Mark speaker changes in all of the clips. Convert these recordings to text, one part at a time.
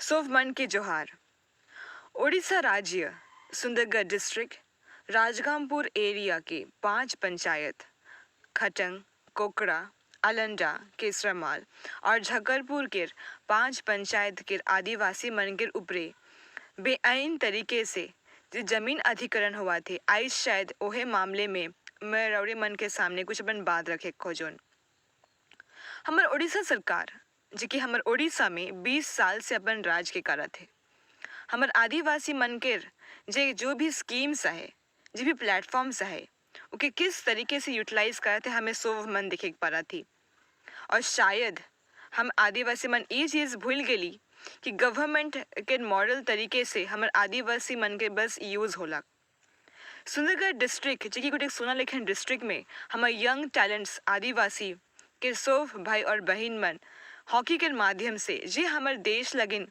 Speaker 1: सोव मन की जोहार। ओडिशा राज्य सुंदरगढ़ डिस्ट्रिक्ट राजगामपुर एरिया के 5 पंचायत खटंग, कोकड़ा, अलंडा, केसरामाल और झकरपुर के 5 पंचायत के आदिवासी मन के ऊपरे बेआईन तरीके से जो जमीन अधिकरण हुआ थे, आज शायद ओहे मामले में मैं रौड़े मन के सामने कुछ अपन बात रखे खोजोन। हमार ओडिशा सरकार जी कि हमार ओडिशा में 20 साल से अपन राज के करा थे। हमार आदिवासी मन के जे जो भी स्कीम्स है, जो भी प्लेटफॉर्म्स है, ओके किस तरीके से यूटिलाइज करा थे हमें सोव मन देखे पड़ा थी। और शायद हम आदिवासी मन ये चीज़ भूल गेली कि गवर्नमेंट के मॉडल तरीके से हमार आदिवासी मन के बस यूज़ होला। सुंदरगढ़ डिस्ट्रिक्ट जी की कुछ सोना लेखन डिस्ट्रिक्ट में हमार यंग टैलेंट्स आदिवासी के सोव भाई और बहन मन हॉकी के माध्यम से जे हमार देश लगिन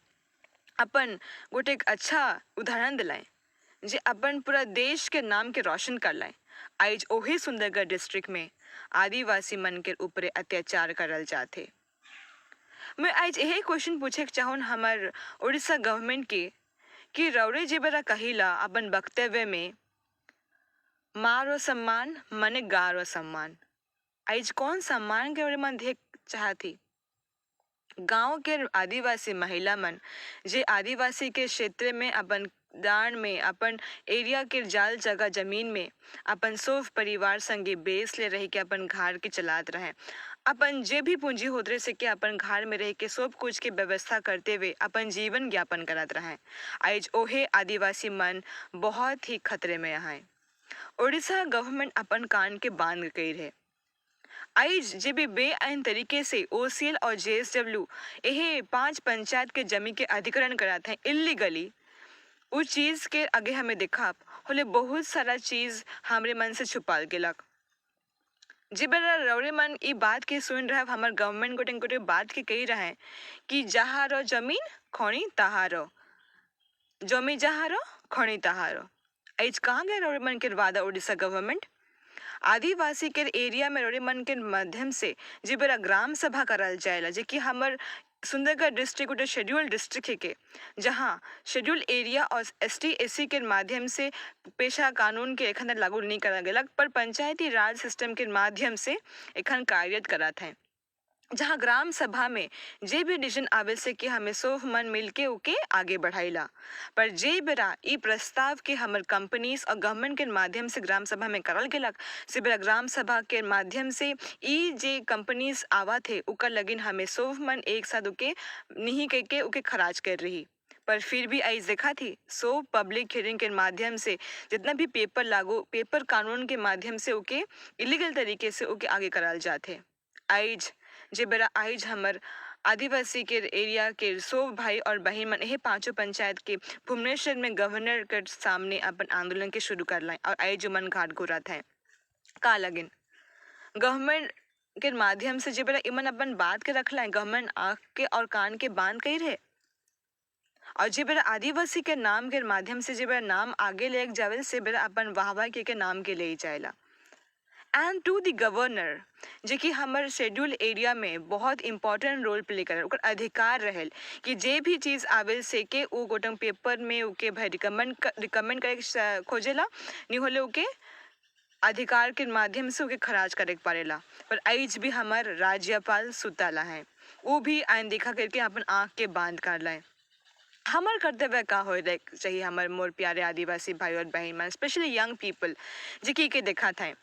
Speaker 1: अपन गोटे एक अच्छा उदाहरण दिलाएं, जे अपन पूरा देश के नाम के रोशन कर लाएं। आज ओही सुंदरगढ़ डिस्ट्रिक्ट में आदिवासी मन के ऊपर अत्याचार करल जाते। मैं आज यही क्वेश्चन पूछे चाहूँ हमार उड़ीसा गवर्नमेंट के कि रौरे जे बरा कहिला अपन वक्तव्य में मारो सम्मान मने गारो सम्मान, आज कौन सम्मान के मन देख चाहती। गांव के आदिवासी महिला मन जे आदिवासी के क्षेत्र में अपन दान में अपन एरिया के जाल जगह जमीन में अपन सोफ परिवार संगे बेस ले रह के अपन घर के चलात रहे, अपन जे भी पूंजी होत रहे से के अपन घर में रह के सब कुछ के व्यवस्था करते हुए अपन जीवन ज्ञापन करत रहे। आज ओहे आदिवासी मन बहुत ही खतरे में है। उड़ीसा गवर्नमेंट अपन कान के बांध गई है। आज जे भी बेआईन तरीके से ओसीएल और जेएसडब्ल्यू यह 5 पंचायत के जमीन के अधिकरण कराते हैं इलीगली, उस चीज के आगे हमें देखा होले बहुत सारा चीज हमारे मन से छुपाल गेलक। जी बड़ा रौरे मन ई बात के सुन रहा हमार गवर्नमेंट गोटे गोटे बात के कही रहा है कि जहारो जमीन खणी तहारो, जमी जहारो खणी तहारो। आज कहाँ गए रौरे मन के वादा उड़ीसा गवर्नमेंट। आदिवासी के एरिया में रौरे मन के माध्यम से जी बड़ा ग्राम सभा करल जाएला, जे कि हमार सुंदरगढ़ डिस्ट्रिक्ट गोटे शेड्यूल डिस्ट्रिक्ट है के जहाँ शेड्यूल एरिया और एसटी एससी के माध्यम से पेशा कानून के एखन लागू नहीं करा गया, पर पंचायती राज सिस्टम के माध्यम से एखन कार्यरत करात हैं, जहाँ ग्राम सभा में जे भी डिसीजन आवे से कि हमें सोफ मन मिल के ओके आगे बढ़ाइला। पर जे बेरा ई प्रस्ताव के हमर कंपनीज और गवर्नमेंट के माध्यम से ग्राम सभा में करल गेलक, से बेरा ग्राम सभा के माध्यम से ई जे कंपनीज आवा थे उकर लगिन हमें सोफ मन एक साथ ओके नहीं कह के ओके खराज कर रही। पर फिर भी आज देखा थी सो पब्लिक हियरिंग के माध्यम से जितना भी पेपर लागू पेपर कानून के माध्यम से ओके इलीगल तरीके से ओके आगे कराल जाते। आज जे बेरा आज हमर आदिवासी के एरिया के सो भाई और बहन मन यह 5 पंचायत के भुवनेश्वर में गवर्नर के सामने अपन आंदोलन के शुरू कर लाए और आज जो मन घाट घुरात है का लगिन गवर्नमेंट के माध्यम से जे बेरा इमन अपन बात के रख लाए, गवर्नमेंट आँख के और कान के बांध कही रहे और जे बेरा आदिवासी के नाम के माध्यम से जे बेरा नाम आगे ले जावे से बेरा अपन वाहवा के नाम के ले जाएला। एंड टू द गवर्नर जे कि हमारे शेड्यूल एरिया में बहुत इंपॉर्टेंट रोल प्ले करे, ओकर अधिकार रहल कि जे भी चीज़ आवे से के वो गोटम पेपर में ओके भाई रिकमेंड करे खोजेला, नहीं होले ओके अधिकार के माध्यम से ओके खराज करे पारेला। पर आज भी हमार राज्यपाल सुताला है, वो भी आइन देखा करके अपन आँख के बांध कर लाए। हमार कर्तव्य का हो चाहिए हमारे मोर प्यारे आदिवासी भाई और बहन मन स्पेशली यंग पीपल जे के देखा था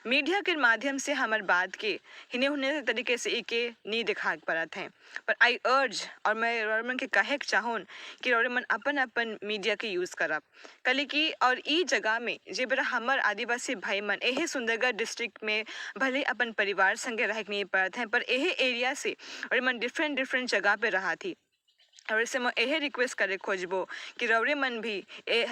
Speaker 1: मीडिया के माध्यम से हमार बात के हिने हुने तरीके से एके नहीं दिखा पड़ा थे। पर आई अर्ज और मैं रोमन के कहे चाहूँ कि रोमन अपन अपन मीडिया के यूज़ करब कल की और ई जगह में जे बेरा हमार आदिवासी भाई मन यही सुंदरगढ़ डिस्ट्रिक्ट में भले अपन परिवार संगे रह नहीं पड़ते हैं, पर यही एरिया से और मन डिफरेंट जगह पे रहा थी। और इसे मैं यही रिक्वेस्ट करे खोजबो कि रौरे मन भी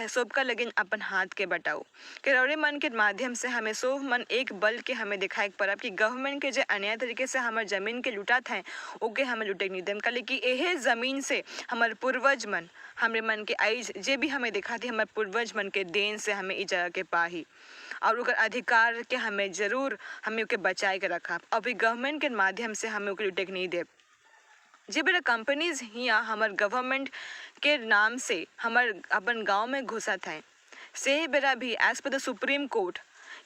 Speaker 1: सबका लगिन अपन हाथ के बटाओ कि रौरे मन के माध्यम से हमें सब मन एक बल के हमें दिखाए पड़ब कि गवर्नमेंट के जो अन्याय तरीके से हमारे ज़मीन के लुटात हैं ओके हमें लुटे नहीं देम कल कि यही ज़मीन से हमारे पूर्वज मन हमारे मन के आइज जे भी हमें दिखा थी हमारे पूर्वज मन के देन से हमें इस जगह के पाही और उनका अधिकार के हमें ज़रूर हमें उके बचाए के रखा। अभी गवर्नमेंट के माध्यम से हमें उके लुटे नहीं दे। जे बेरा कंपनीज हियाँ हमर गवर्नमेंट के नाम से हमर अपन गांव में घुसत हैं, से बेरा भी एज पर द सुप्रीम कोर्ट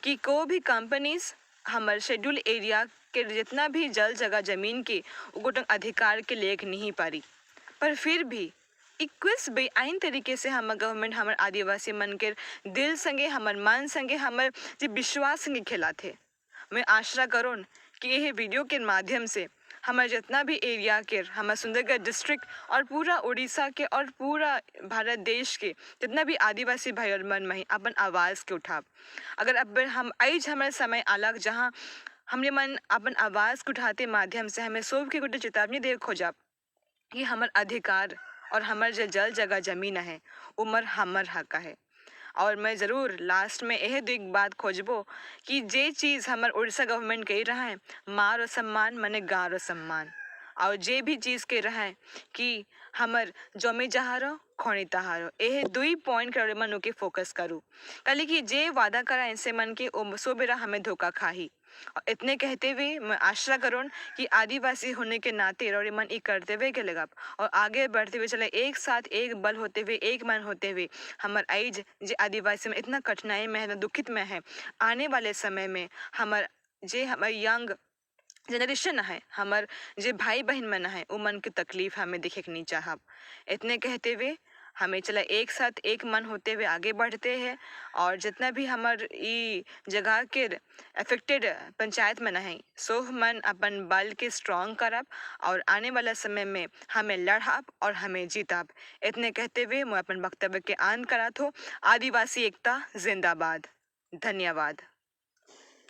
Speaker 1: कि को भी कंपनीज हमर शेड्यूल एरिया के जितना भी जल जगह जमीन के उगोटन अधिकार के लेख नहीं पारी। पर फिर भी इक्कीस बेआईन तरीके से हमर गवर्नमेंट हमर आदिवासी मन के दिल संगे हमर मन संगे हमर जे विश्वास संगे खेला थे। मैं आशा करूँ कि यह वीडियो के माध्यम से हमारे जितना भी एरिया के हमारे सुंदरगढ़ डिस्ट्रिक्ट और पूरा उड़ीसा के और पूरा भारत देश के जितना भी आदिवासी भाई और मन में अपन आवाज़ के उठाब। अगर अब हम आज हमारे समय अलग जहाँ हमने मन अपन आवाज़ के उठाते माध्यम से हमें सब के गोटे चेतावनी दे खोजा कि हमार अधिकार और हमार जो जल जगह जमीन है उमर हमर हक है। और मैं ज़रूर लास्ट में यह दो एक बात खोजबो कि जे चीज़ हमार उड़ीसा गवर्नमेंट कही रहा है माँ रो सम्मान मने गाँव रो सम्मान, और जे भी चीज़ कह रहा है कि हमर जमी जहारो खोनी तहारो, यह दुई पॉइंट कर मन के फोकस करूँ कल कि जे वादा करा इनसे मन के सो बेरा हमें धोखा खाही। और इतने कहते हुए मैं आशा करूँ कि आदिवासी होने के नाते और मन ई करते हुए के लगा और आगे बढ़ते हुए चले एक साथ एक बल होते हुए एक मन होते हुए हमार आज जे आदिवासी में इतना कठिनाई में है, दुखित में है, आने वाले समय में हमार जे हमार यंग जनरेशन है, हमार जे भाई बहन मन है वो मन की तकलीफ हमें दिखे के नहीं चाहब। इतने कहते हुए हमें चला एक साथ एक मन होते हुए आगे बढ़ते हैं और जितना भी हमार ई जगह के अफेक्टेड पंचायत में है सो मन अपन बल के स्ट्रॉन्ग करब और आने वाला समय में हमें लड़ाब और हमें जीतब। इतने कहते हुए मैं अपन वक्तव्य के अंत करत हो। आदिवासी एकता जिंदाबाद। धन्यवाद।